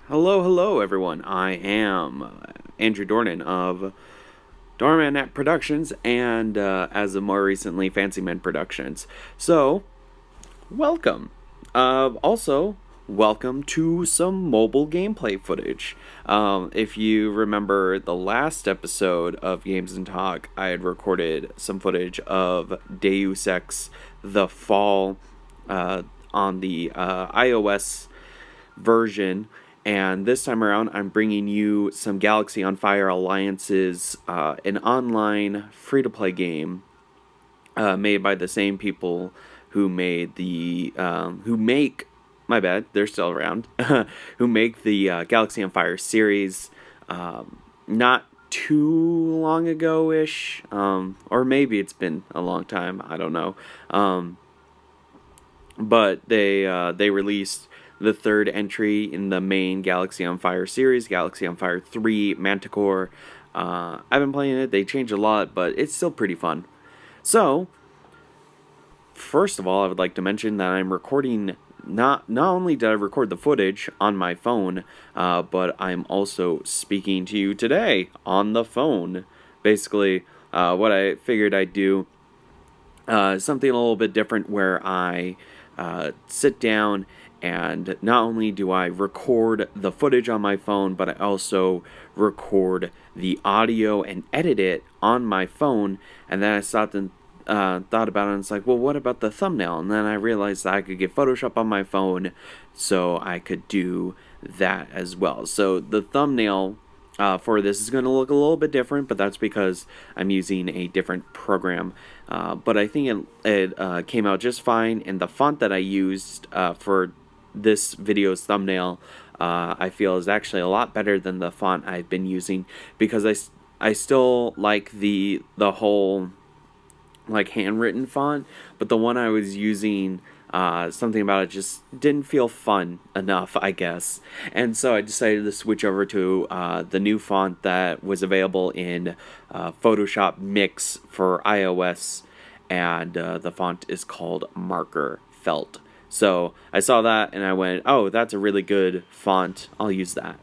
Hello, everyone. I am Andrew Dornan of Doorman Net Productions and, as of more recently, Fancymen Productions. So, welcome. Also, welcome to some mobile gameplay footage. If you remember the last episode of Games and Talk, I had recorded some footage of Deus Ex The Fall on the iOS version. And this time around, I'm bringing you some Galaxy on Fire Alliances, an online free-to-play game made by the same people who made who make, my bad, they're still around, who make the Galaxy on Fire series, not too long ago-ish, or maybe it's been a long time, I don't know. But they released the third entry in the main Galaxy on Fire series, Galaxy on Fire 3 Manticore. I've been playing it. They changed a lot, but it's still pretty fun. So, first of all, I would like to mention that I'm recording. Not only did I record the footage on my phone, but I'm also speaking to you today on the phone. Basically, what I figured I'd do something a little bit different where I sit down and not only do I record the footage on my phone, but I also record the audio and edit it on my phone. And then I stopped and thought about it, and it's like, well, what about the thumbnail? And then I realized that I could get Photoshop on my phone, so I could do that as well. So the thumbnail for this is going to look a little bit different, but that's because I'm using a different program. But I think it came out just fine, and the font that I used for this video's thumbnail I feel is actually a lot better than the font I've been using, because I still like the whole like handwritten font, but the one I was using, something about it just didn't feel fun enough, I guess. And so I decided to switch over to the new font that was available in Photoshop Mix for iOS, and the font is called Marker Felt. So I saw that and I went, oh, that's a really good font. I'll use that.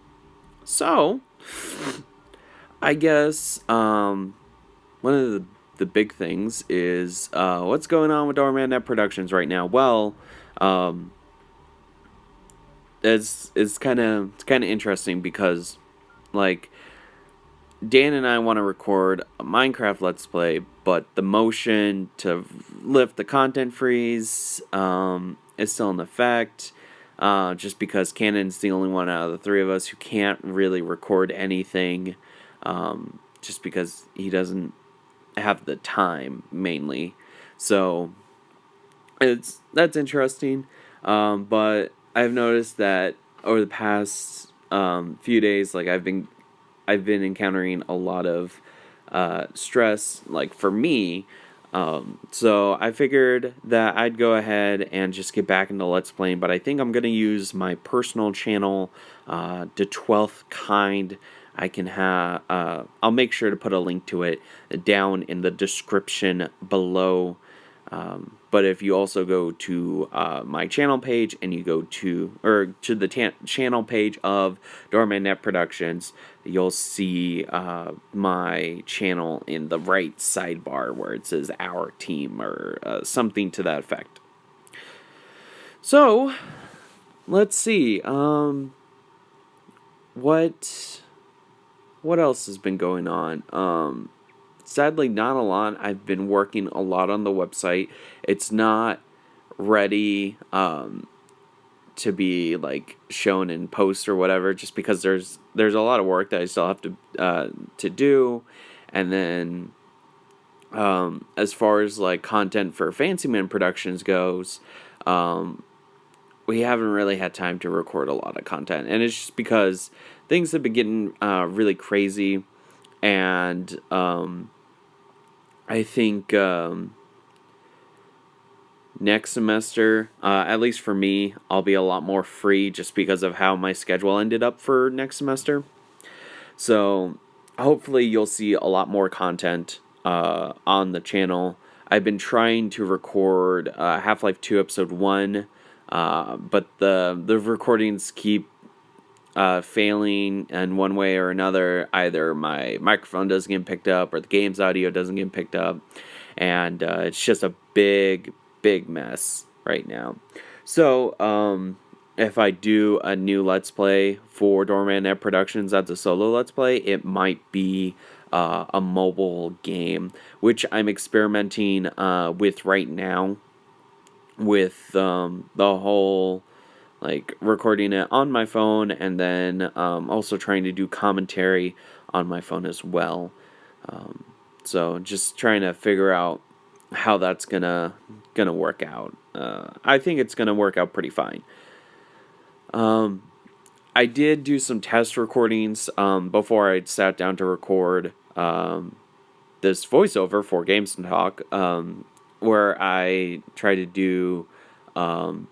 So I guess one of the big things is what's going on with Doorman Net Productions right now. Well, it's kind of interesting because, like, Dan and I want to record a Minecraft Let's Play, but the motion to lift the content freeze is still in effect, just because Canon's the only one out of the three of us who can't really record anything, just because he doesn't have the time, mainly. So that's interesting, but I've noticed that over the past few days, like, I've been encountering a lot of stress, like, for me. So I figured that I'd go ahead and just get back into Let's Playing, but I think I'm going to use my personal channel, the 12th Kind. I can have, I'll make sure to put a link to it down in the description below. But if you also go to my channel page and you go to the channel page of Doorman Net Productions, you'll see my channel in the right sidebar where it says Our Team, or something to that effect. So, let's see. What else has been going on? Sadly, not a lot. I've been working a lot on the website. It's not ready to be, like, shown in post or whatever, just because there's a lot of work that I still have to do. And then as far as, like, content for Fancymen Productions goes, we haven't really had time to record a lot of content, and it's just because things have been getting really crazy. And I think next semester, at least for me, I'll be a lot more free just because of how my schedule ended up for next semester. So hopefully you'll see a lot more content on the channel. I've been trying to record Half-Life 2 Episode 1, but the recordings keep failing in one way or another. Either my microphone doesn't get picked up or the game's audio doesn't get picked up. And it's just a big, big mess right now. So, if I do a new Let's Play for Doorman Net Productions that's a solo Let's Play, it might be a mobile game, which I'm experimenting with right now with the whole like recording it on my phone and then also trying to do commentary on my phone as well. So just trying to figure out how that's gonna work out. I think it's gonna work out pretty fine. I did do some test recordings before I sat down to record this voiceover for Games and Talk, where I try to do some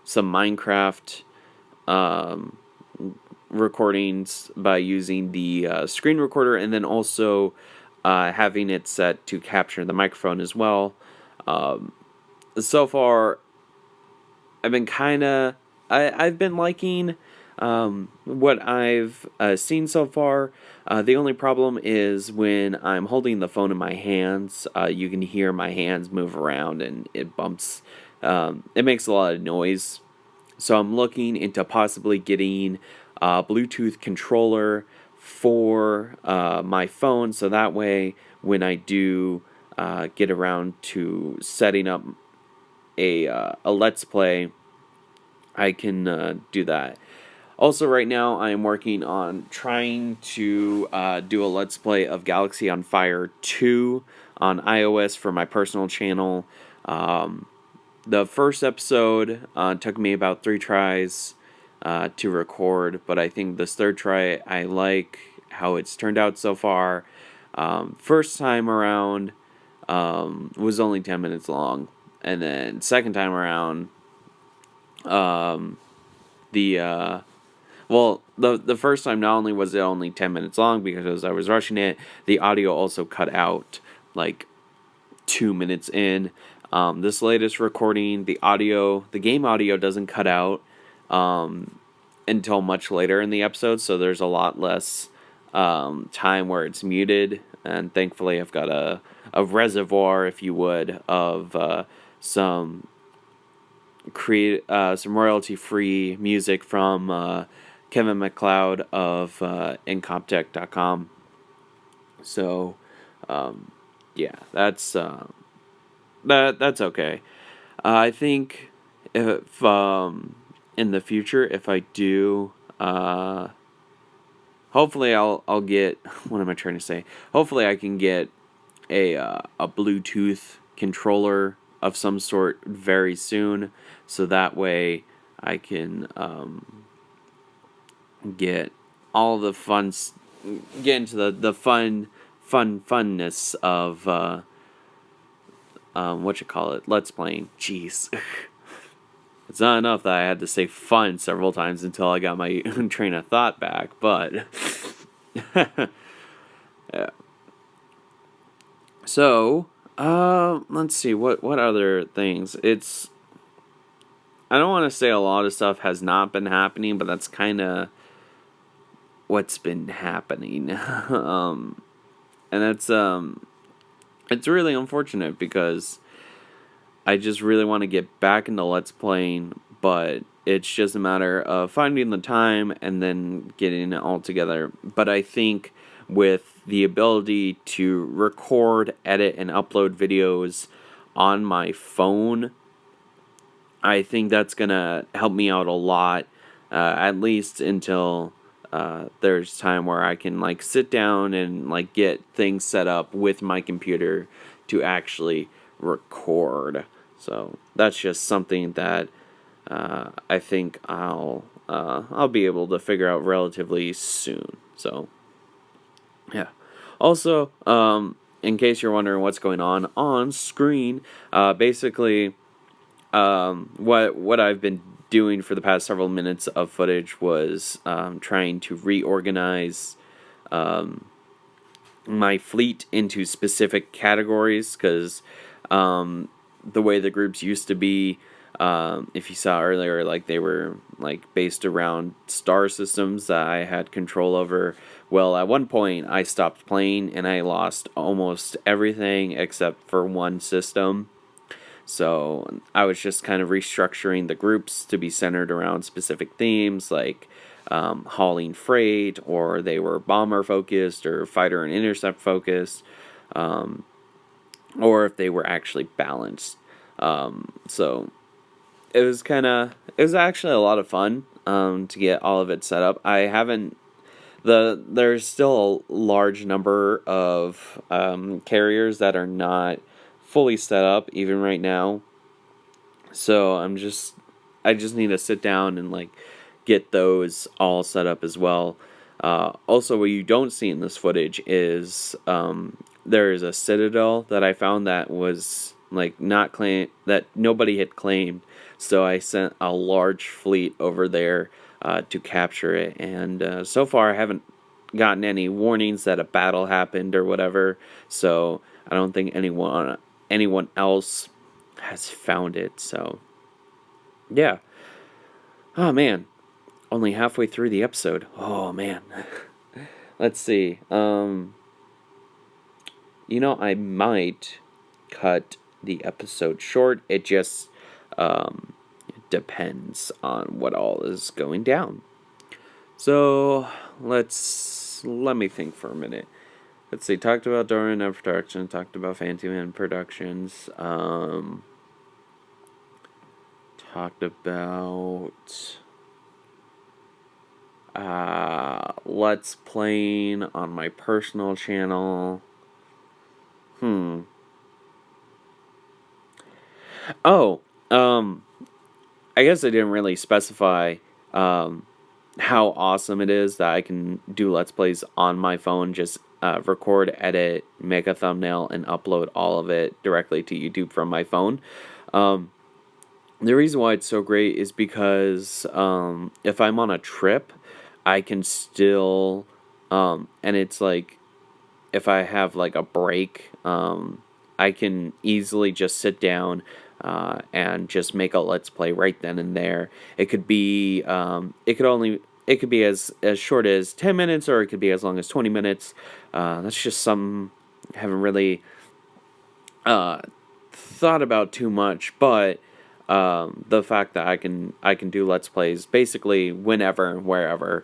Minecraft recordings by using the screen recorder, and then also having it set to capture the microphone as well. So far, I've been I've been liking what I've seen so far. The only problem is when I'm holding the phone in my hands, you can hear my hands move around and it bumps. It makes a lot of noise. So I'm looking into possibly getting a Bluetooth controller for my phone, so that way when I do get around to setting up a Let's Play, I can do that. Also, right now, I am working on trying to do a Let's Play of Galaxy on Fire 2 on iOS for my personal channel. The first episode took me about 3 tries to record, but I think this third try, I like how it's turned out so far. First time around was only 10 minutes long, and then second time around, the first time not only was it only 10 minutes long because I was rushing it, the audio also cut out like 2 minutes in. This latest recording, the game audio doesn't cut out until much later in the episode, so there's a lot less time where it's muted, and thankfully I've got a reservoir, if you would, of some royalty-free music from Kevin MacLeod of Incomptech.com. So, yeah, that's okay. I think if in the future, if I do, hopefully I'll get. What am I trying to say? Hopefully I can get a Bluetooth controller of some sort very soon, so that way I can get all the get into the funness of Let's Playing. Jeez. It's not enough that I had to say fun several times until I got my train of thought back, but yeah. So, let's see, what other things? I don't want to say a lot of stuff has not been happening, but that's kind of what's been happening. And that's, it's really unfortunate because I just really want to get back into Let's Playing, but it's just a matter of finding the time and then getting it all together. But I think with the ability to record, edit, and upload videos on my phone, I think that's going to help me out a lot, at least until there's time where I can like sit down and like get things set up with my computer to actually record. So that's just something that I think I'll be able to figure out relatively soon. So yeah. Also, in case you're wondering what's going on screen, basically, what I've been doing for the past several minutes of footage was trying to reorganize my fleet into specific categories, because the way the groups used to be, If you saw earlier, like they were like based around star systems that I had control over. Well, at one point I stopped playing and I lost almost everything except for one system. So I was just kind of restructuring the groups to be centered around specific themes, like hauling freight, or they were bomber focused or fighter and intercept focused, or if they were actually balanced. So it was actually a lot of fun to get all of it set up. I haven't there's still a large number of carriers that are not fully set up even right now. So I just need to sit down and like get those all set up as well. Also, what you don't see in this footage is there is a citadel that I found that was like not claim that nobody had claimed. So I sent a large fleet over there to capture it, and so far I haven't gotten any warnings that a battle happened or whatever. So I don't think anyone else has found it. So yeah. Oh man, only halfway through the episode. Oh man. Let's see. I might cut the episode short. It just depends on what all is going down. So let me think for a minute. Let's see. Talked about Doorman Net Productions. Talked about Fancymen Productions. Talked about Let's Playing on my personal channel. Oh, I guess I didn't really specify how awesome it is that I can do Let's Plays on my phone. Just record, edit, make a thumbnail, and upload all of it directly to YouTube from my phone. The reason why it's so great is because if I'm on a trip, I can still, and it's like, if I have like a break, I can easily just sit down and just make a Let's Play right then and there. It could be, it could be as short as 10 minutes, or it could be as long as 20 minutes. That's just something I haven't really thought about too much, but the fact that I can do Let's Plays basically whenever and wherever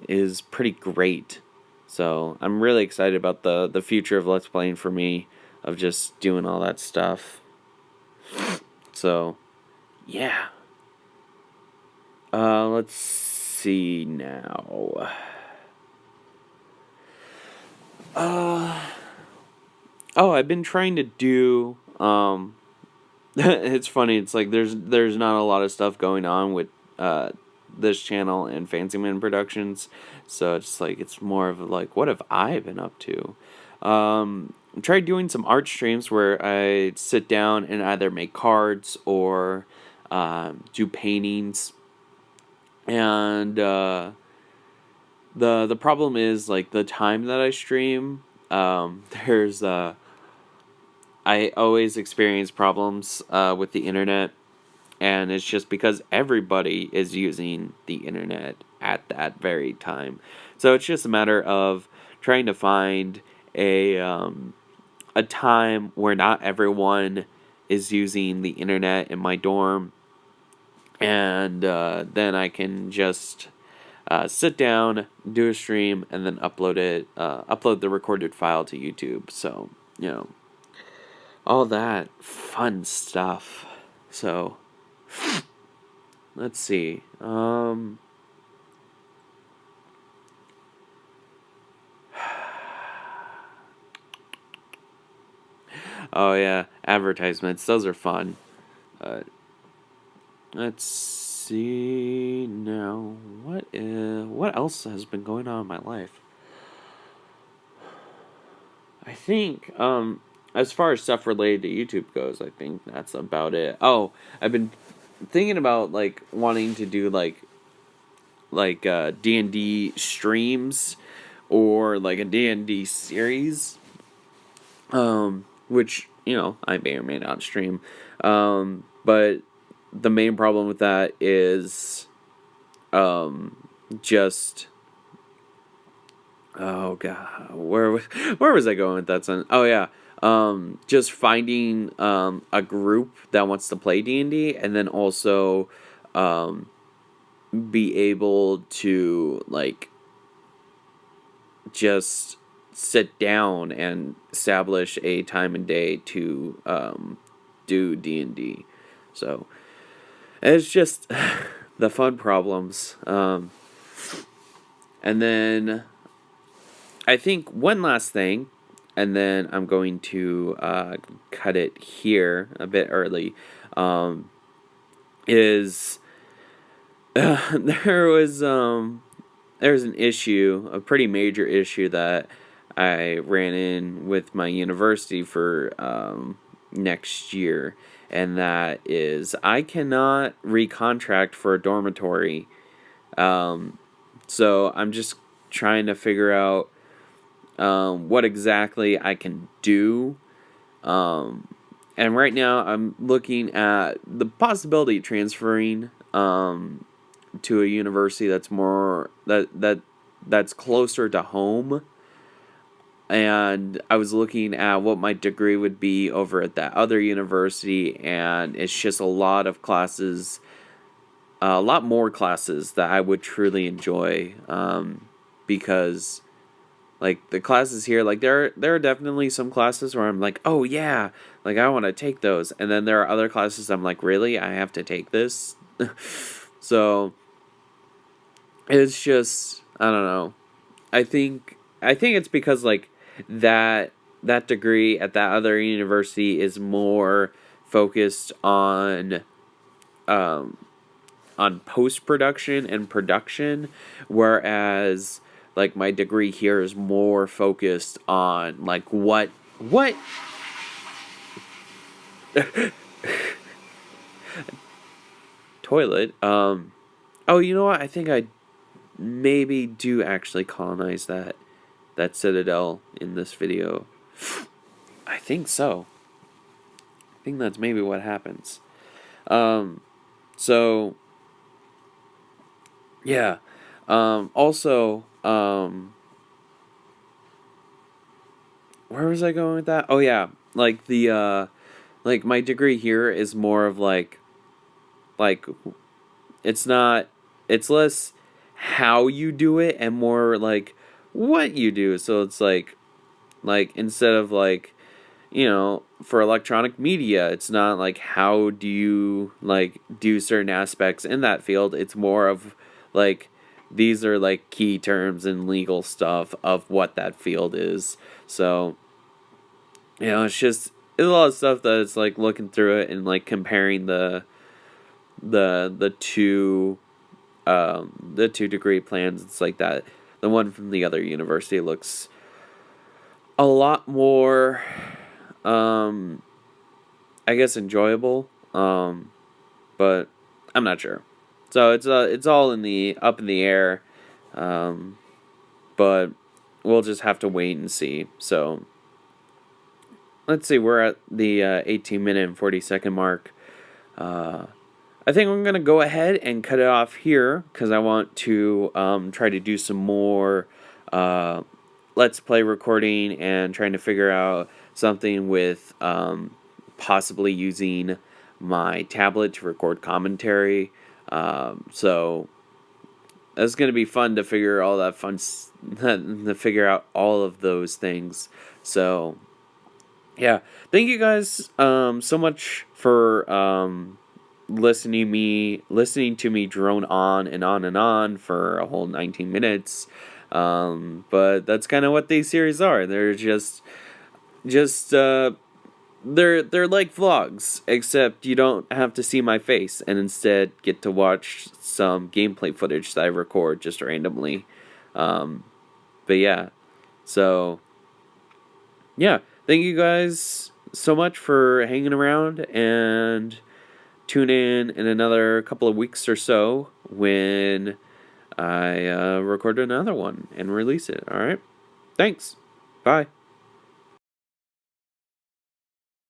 is pretty great. So I'm really excited about the future of Let's Playing for me, of just doing all that stuff. So yeah. Let's see now. I've been trying to do it's funny, it's like there's not a lot of stuff going on with this channel and Fancymen Productions, so it's like it's more of like, what have I been up to? I tried doing some art streams where I sit down and either make cards or do paintings, and the problem is like the time that I stream. There's I always experience problems with the internet, and it's just because everybody is using the internet at that very time. So it's just a matter of trying to find a time where not everyone is using the internet in my dorm, and then I can just sit down, do a stream, and then upload the recorded file to YouTube. So all that fun stuff. So let's see. Oh yeah, advertisements. Those are fun. Let's see now. What else has been going on in my life? I think as far as stuff related to YouTube goes, I think that's about it. Oh, I've been thinking about like wanting to do like D&D streams, or like a D&D series, which I may or may not stream, but the main problem with that is just oh god, where was I going with that son? Oh yeah. Just finding a group that wants to play D&D, and then also be able to like just sit down and establish a time and day to do D&D. So it's just the fun problems. And then I think one last thing, and then I'm going to cut it here a bit early, is there was an issue, a pretty major issue that I ran in with my university for next year, and that is I cannot recontract for a dormitory. So I'm just trying to figure out what exactly I can do. And right now I'm looking at the possibility of transferring to a university that's more that's closer to home. And I was looking at what my degree would be over at that other university, and it's just a lot of classes, a lot more classes that I would truly enjoy, because like the classes here, like there are definitely some classes where I'm like, oh yeah, like I want to take those, and then there are other classes I'm like, really, I have to take this. So it's just, I don't know. I think it's because like that degree at that other university is more focused on post production and production, whereas like my degree here is more focused on like what toilet. Oh, you know what? I think I maybe do actually colonize that citadel in this video. I think so. I think that's maybe what happens. So yeah. Also, where was I going with that? Oh yeah, like the like my degree here is more of like it's not, it's less how you do it and more like what you do. So it's like instead of like, you know, for electronic media, it's not like how do you like do certain aspects in that field. It's more of like these are like key terms and legal stuff of what that field is. So, you know, it's a lot of stuff that it's like looking through it and like comparing the two degree plans. It's like that the one from the other university looks a lot more I guess enjoyable, but I'm not sure. So it's all in the up in the air, but we'll just have to wait and see. So let's see, we're at the 18-minute and 40-second mark. I think I'm going to go ahead and cut it off here because I want to try to do some more Let's Play recording and trying to figure out something with possibly using my tablet to record commentary. So it's going to be fun to figure all that to figure out all of those things. So yeah, thank you guys so much for listening to me drone on and on and on for a whole 19 minutes. But that's kind of what these series are. They're just they're like vlogs, except you don't have to see my face and instead get to watch some gameplay footage that I record just randomly. But yeah, so yeah, thank you guys so much for hanging around, and tune in another couple of weeks or so when I record another one and release it. All right, thanks, bye.